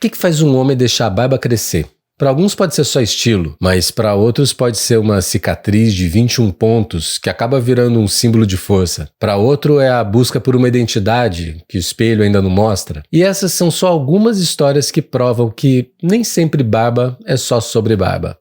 que faz um homem deixar a barba crescer? Para alguns pode ser só estilo, mas para outros pode ser uma cicatriz de 21 pontos que acaba virando um símbolo de força. Para outro é a busca por uma identidade que o espelho ainda não mostra. E essas são só algumas histórias que provam que nem sempre barba é só sobre barba.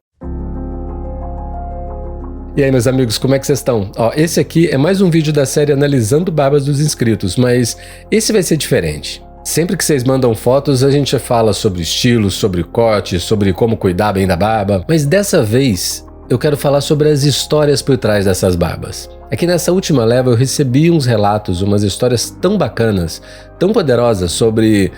E aí, meus amigos, como é que vocês estão? Esse aqui é mais um vídeo da série analisando barbas dos inscritos, mas esse vai ser diferente. Sempre que vocês mandam fotos, a gente fala sobre estilo, sobre corte, sobre como cuidar bem da barba, mas dessa vez eu quero falar sobre as histórias por trás dessas barbas. É que nessa última leva eu recebi uns relatos, umas histórias tão bacanas, tão poderosas sobre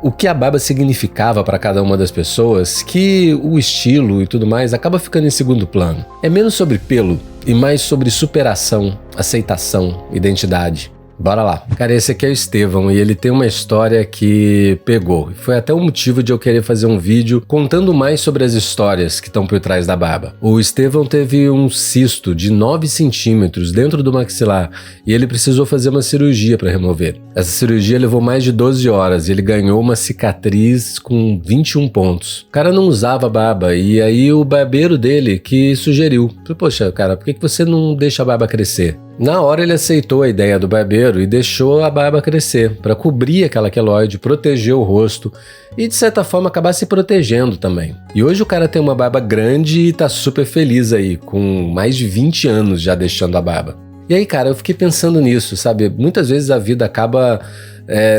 o que a barba significava para cada uma das pessoas, que o estilo e tudo mais acaba ficando em segundo plano. É menos sobre pelo e mais sobre superação, aceitação, identidade. Bora lá. Cara, esse aqui é o Estevão e ele tem uma história que pegou. Foi até o motivo de eu querer fazer um vídeo contando mais sobre as histórias que estão por trás da barba. O Estevão teve um cisto de 9 centímetros dentro do maxilar e ele precisou fazer uma cirurgia para remover. Essa cirurgia levou mais de 12 horas e ele ganhou uma cicatriz com 21 pontos. O cara não usava barba e aí o barbeiro dele que sugeriu. Poxa, cara, por que você não deixa a barba crescer? Na hora ele aceitou a ideia do barbeiro e deixou a barba crescer para cobrir aquela queloide, proteger o rosto e de certa forma acabar se protegendo também. E hoje o cara tem uma barba grande e tá super feliz aí, com mais de 20 anos já deixando a barba. E aí, cara, eu fiquei pensando nisso, sabe? Muitas vezes a vida acaba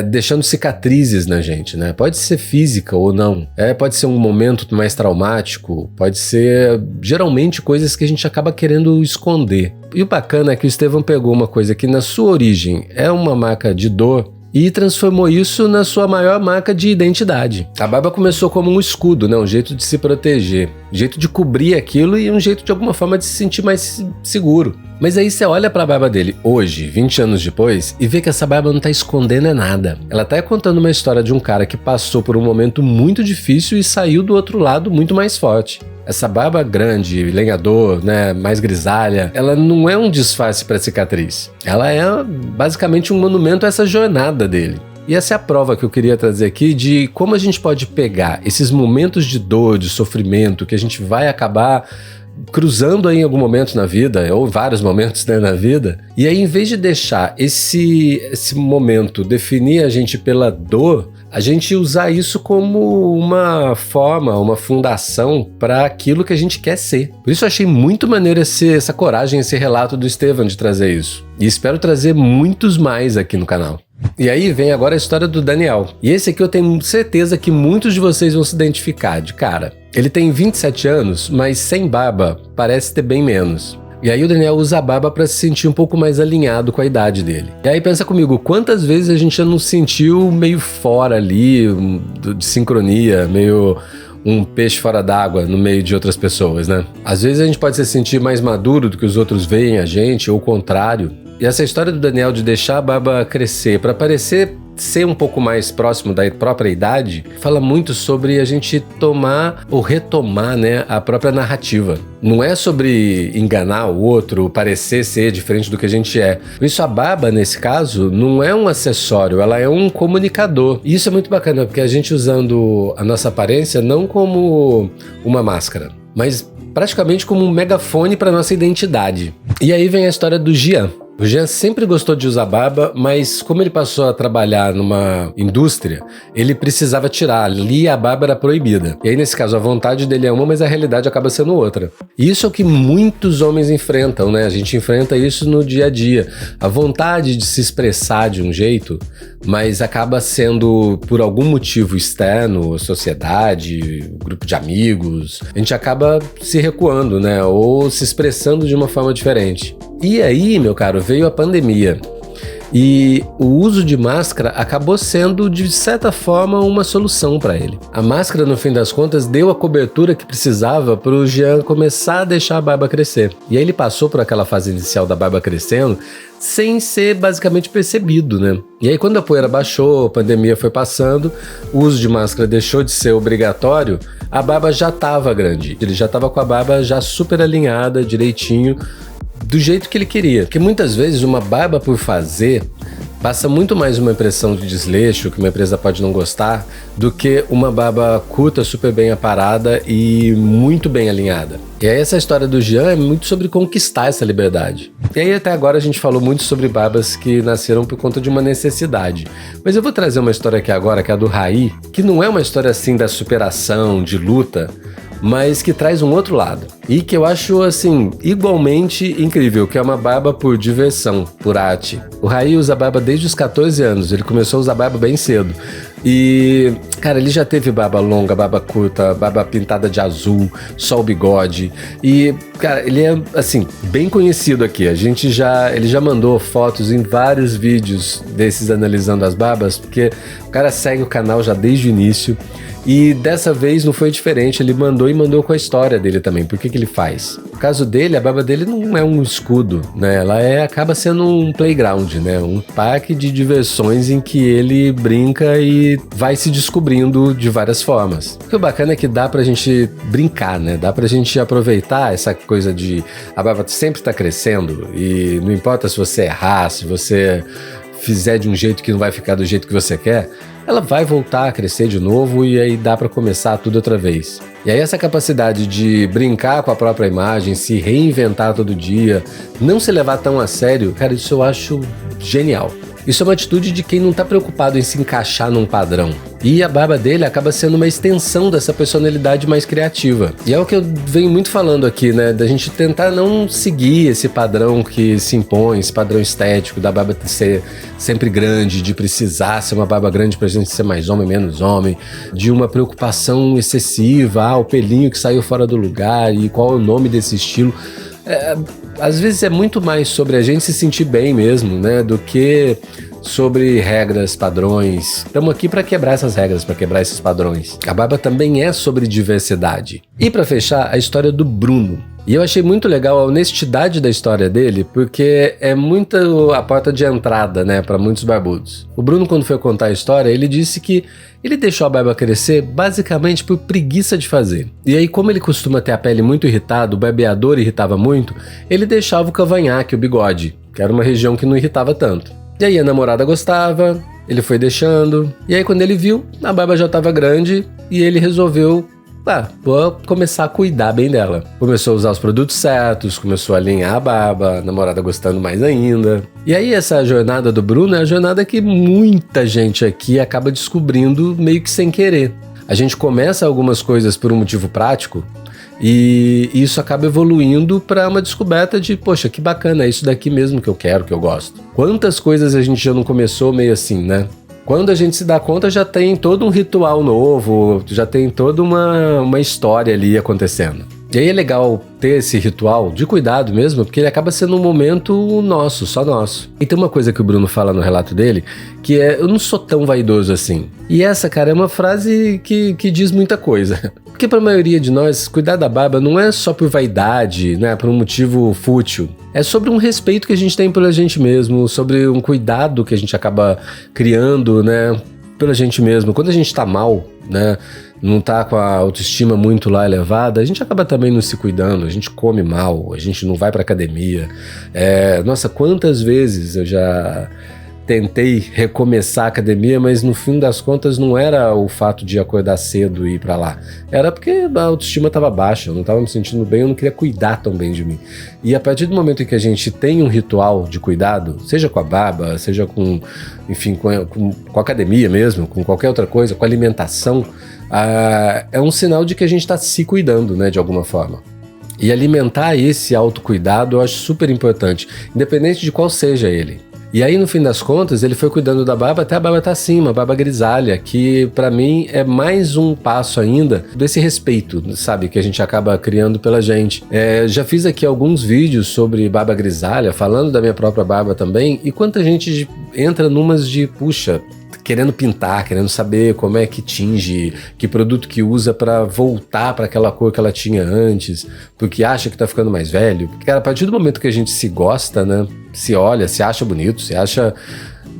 deixando cicatrizes na gente, né? Pode ser física ou não. Pode ser um momento mais traumático, pode ser geralmente coisas que a gente acaba querendo esconder. E o bacana é que o Estevão pegou uma coisa que na sua origem é uma marca de dor e transformou isso na sua maior marca de identidade. A barba começou como um escudo, né? Um jeito de se proteger, um jeito de cobrir aquilo e um jeito de alguma forma de se sentir mais seguro. Mas aí você olha pra barba dele hoje, 20 anos depois, e vê que essa barba não tá escondendo nada. Ela tá contando uma história de um cara que passou por um momento muito difícil e saiu do outro lado muito mais forte. Essa barba grande, lenhador, né, mais grisalha, ela não é um disfarce para cicatriz. Ela é basicamente um monumento a essa jornada dele. E essa é a prova que eu queria trazer aqui de como a gente pode pegar esses momentos de dor, de sofrimento, que a gente vai acabar cruzando aí em algum momento na vida, ou vários momentos, né, na vida, e aí em vez de deixar esse momento definir a gente pela dor, a gente usar isso como uma forma, uma fundação para aquilo que a gente quer ser. Por isso eu achei muito maneiro essa coragem, esse relato do Estevão de trazer isso. E espero trazer muitos mais aqui no canal. E aí vem agora a história do Daniel. E esse aqui eu tenho certeza que muitos de vocês vão se identificar de cara. Ele tem 27 anos, mas sem barba parece ter bem menos. E aí o Daniel usa a barba para se sentir um pouco mais alinhado com a idade dele. E aí pensa comigo, quantas vezes a gente já não se sentiu meio fora ali, de sincronia, meio um peixe fora d'água no meio de outras pessoas, né? Às vezes a gente pode se sentir mais maduro do que os outros veem a gente, ou o contrário. E essa história do Daniel de deixar a barba crescer para parecer ser um pouco mais próximo da própria idade, fala muito sobre a gente tomar ou retomar, né, a própria narrativa. Não é sobre enganar o outro, parecer ser diferente do que a gente é. Por isso a barba, nesse caso, não é um acessório, ela é um comunicador. E isso é muito bacana, porque a gente usando a nossa aparência não como uma máscara, mas praticamente como um megafone para nossa identidade. E aí vem a história do Jean. O Jean sempre gostou de usar barba, mas como ele passou a trabalhar numa indústria, ele precisava tirar. Ali a barba era proibida. E aí, nesse caso, a vontade dele é uma, mas a realidade acaba sendo outra. E isso é o que muitos homens enfrentam, né? A gente enfrenta isso no dia a dia. A vontade de se expressar de um jeito, mas acaba sendo, por algum motivo externo, sociedade, grupo de amigos, a gente acaba se recuando, né? Ou se expressando de uma forma diferente. E aí, meu caro, veio a pandemia e o uso de máscara acabou sendo, de certa forma, uma solução para ele. A máscara, no fim das contas, deu a cobertura que precisava para o Jean começar a deixar a barba crescer. E aí ele passou por aquela fase inicial da barba crescendo sem ser basicamente percebido, né? E aí quando a poeira baixou, a pandemia foi passando, o uso de máscara deixou de ser obrigatório, a barba já estava grande. Ele já estava com a barba já super alinhada, direitinho, do jeito que ele queria. Porque muitas vezes uma barba por fazer Passa muito mais uma impressão de desleixo, que uma empresa pode não gostar, do que uma barba curta, super bem aparada e muito bem alinhada. E aí essa história do Jean é muito sobre conquistar essa liberdade. E aí até agora a gente falou muito sobre barbas que nasceram por conta de uma necessidade. Mas eu vou trazer uma história aqui agora, que é a do Rai, que não é uma história assim da superação, de luta, mas que traz um outro lado. E que eu acho, assim, igualmente incrível, que é uma barba por diversão, por arte. O Rai usa barba desde os 14 anos, ele começou a usar barba bem cedo. E, cara, ele já teve barba longa, barba curta, barba pintada de azul, só o bigode. E, cara, ele é, assim, bem conhecido aqui. Ele já mandou fotos em vários vídeos desses analisando as barbas, porque o cara segue o canal já desde o início. E dessa vez não foi diferente, ele mandou com a história dele também. Por que ele faz? No caso dele, a barba dele não é um escudo, né? Ela acaba sendo um playground, né? Um parque de diversões em que ele brinca e vai se descobrindo de várias formas. O que o bacana é que dá pra gente brincar, né? Dá pra gente aproveitar essa coisa de a barba sempre tá crescendo e não importa se você errar, se você fizer de um jeito que não vai ficar do jeito que você quer, ela vai voltar a crescer de novo e aí dá para começar tudo outra vez. E aí essa capacidade de brincar com a própria imagem, se reinventar todo dia, não se levar tão a sério, cara, isso eu acho genial. Isso é uma atitude de quem não tá preocupado em se encaixar num padrão. E a barba dele acaba sendo uma extensão dessa personalidade mais criativa. E é o que eu venho muito falando aqui, né? Da gente tentar não seguir esse padrão que se impõe, esse padrão estético da barba ser sempre grande, de precisar ser uma barba grande pra gente ser mais homem, menos homem, de uma preocupação excessiva, o pelinho que saiu fora do lugar e qual é o nome desse estilo. Às vezes é muito mais sobre a gente se sentir bem mesmo, né, do que sobre regras, padrões. Estamos aqui para quebrar essas regras, para quebrar esses padrões. A barba também é sobre diversidade. E para fechar, a história do Bruno. E eu achei muito legal a honestidade da história dele, porque é muito a porta de entrada, né, para muitos barbudos. O Bruno, quando foi contar a história, ele disse que ele deixou a barba crescer basicamente por preguiça de fazer. E aí, como ele costuma ter a pele muito irritada, o barbeador irritava muito, ele deixava o cavanhaque, o bigode, que era uma região que não irritava tanto. E aí a namorada gostava, ele foi deixando, e aí quando ele viu, a barba já estava grande e ele resolveu, vou começar a cuidar bem dela. Começou a usar os produtos certos, começou a alinhar a barba, a namorada gostando mais ainda. E aí essa jornada do Bruno é a jornada que muita gente aqui acaba descobrindo meio que sem querer. A gente começa algumas coisas por um motivo prático, e isso acaba evoluindo para uma descoberta de, poxa, que bacana, é isso daqui mesmo que eu quero, que eu gosto. Quantas coisas a gente já não começou meio assim, né? Quando a gente se dá conta, já tem todo um ritual novo, já tem toda uma história ali acontecendo. E aí é legal ter esse ritual de cuidado mesmo, porque ele acaba sendo um momento nosso, só nosso. E tem uma coisa que o Bruno fala no relato dele, que é, eu não sou tão vaidoso assim. E essa, cara, é uma frase que diz muita coisa. Porque para a maioria de nós, cuidar da barba não é só por vaidade, né, por um motivo fútil. É sobre um respeito que a gente tem pela gente mesmo, sobre um cuidado que a gente acaba criando, né, pela gente mesmo. Quando a gente tá mal, né, não tá com a autoestima muito lá elevada, a gente acaba também não se cuidando, a gente come mal, a gente não vai pra academia. Nossa, quantas vezes eu já tentei recomeçar a academia, mas no fim das contas não era o fato de acordar cedo e ir pra lá. Era porque a autoestima estava baixa, eu não estava me sentindo bem, eu não queria cuidar tão bem de mim. E a partir do momento em que a gente tem um ritual de cuidado, seja com a barba, seja com, enfim, com a academia mesmo, com qualquer outra coisa, com a alimentação, é um sinal de que a gente está se cuidando, né, de alguma forma. E alimentar esse autocuidado eu acho super importante, independente de qual seja ele. E aí, no fim das contas, ele foi cuidando da barba até a barba tá assim, uma barba grisalha, que pra mim é mais um passo ainda desse respeito, sabe, que a gente acaba criando pela gente. Já fiz aqui alguns vídeos sobre barba grisalha, falando da minha própria barba também, e quanta gente entra numas de, puxa, querendo pintar, querendo saber como é que tinge, que produto que usa pra voltar pra aquela cor que ela tinha antes, porque acha que tá ficando mais velho. Porque, cara, a partir do momento que a gente se gosta, né, se olha, se acha bonito, se acha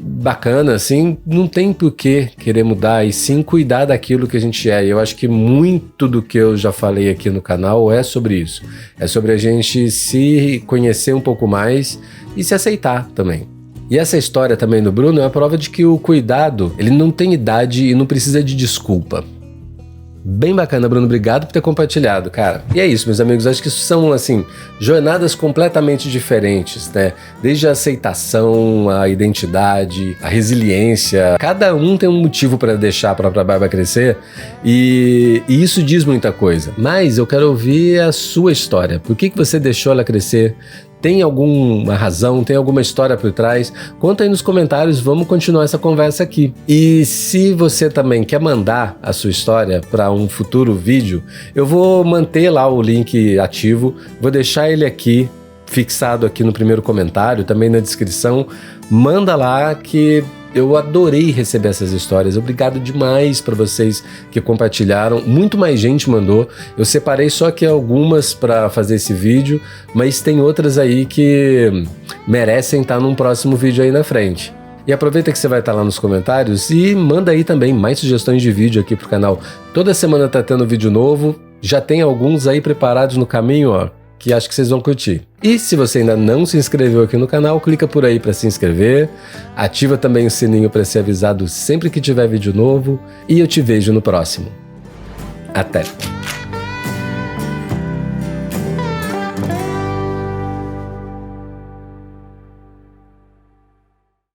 bacana, assim, não tem por que querer mudar, e sim cuidar daquilo que a gente é. E eu acho que muito do que eu já falei aqui no canal é sobre isso. É sobre a gente se conhecer um pouco mais e se aceitar também. E essa história também do Bruno é a prova de que o cuidado, ele não tem idade e não precisa de desculpa. Bem bacana, Bruno, obrigado por ter compartilhado, cara. E é isso, meus amigos, acho que isso são, assim, jornadas completamente diferentes, né? Desde a aceitação, a identidade, a resiliência. Cada um tem um motivo para deixar a própria barba crescer e isso diz muita coisa. Mas eu quero ouvir a sua história. Por que você deixou ela crescer? Tem alguma razão, tem alguma história por trás? Conta aí nos comentários, vamos continuar essa conversa aqui. E se você também quer mandar a sua história para um futuro vídeo, eu vou manter lá o link ativo, vou deixar ele aqui, fixado aqui no primeiro comentário, também na descrição. Manda lá que eu adorei receber essas histórias. Obrigado demais para vocês que compartilharam. Muito mais gente mandou. Eu separei só aqui algumas para fazer esse vídeo, mas tem outras aí que merecem estar num próximo vídeo aí na frente. E aproveita que você vai estar lá nos comentários e manda aí também mais sugestões de vídeo aqui pro canal. Toda semana tá tendo vídeo novo. Já tem alguns aí preparados no caminho, ó, que acho que vocês vão curtir. E se você ainda não se inscreveu aqui no canal, clica por aí para se inscrever, ativa também o sininho para ser avisado sempre que tiver vídeo novo e eu te vejo no próximo. Até!